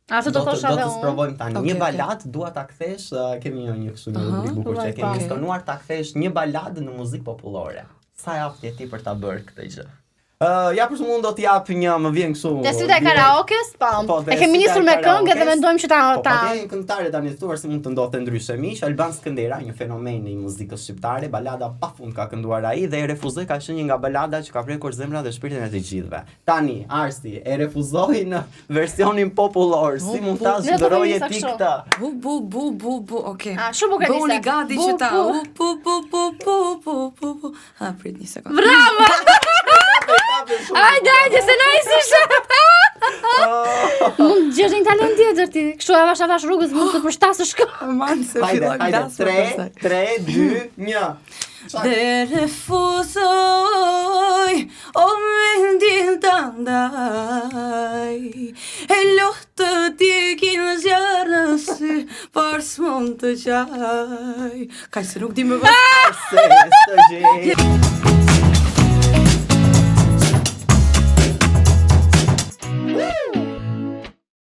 Atë do thosha të edhe unë. sprovojmë tani. Okej, Një balad dua ta kthesh, kemi një kështu një rubrikë bukur që kemi stonuar ta kthesh një balad në muzikë popullore. Sa javë je ti për ta bërë këtë gjë? Ja për shembull do t'jap një, më vjen kështu. Te sfida e karaokes, po. E kemi nisur me këngë dhe mendojmë që ta Po një këngëtare tani thuar se mund të ndodhte ndryshe miq, Alban Skëndera, një fenomen i muzikës shqiptare, balada pafund ka kënduar ai dhe e refuzoi, ka qenë një nga baladat që ka prekur zemra dhe shpirtin e të gjithëve. Tani, Arsi e refuzoi në versionin popullor. Si mund ta zgjidhroje ti këtë? Bu, okay. Shumë bukur Bëuni gati që ta. Bu. Ha, prit një sekondë. Bravo! Hajde, se na ishe. Mund gjesh një talent tjetër ti. Kështu avash rrugës mund të përshtasësh këngë. Man se filloj gdas. 3, 2, 1. Dhe refuzoj o mendin të ndaj e lotë t'jekin zjarë në sy por s'mund të qaj. Kaj se nuk di më vërë. Se së gjej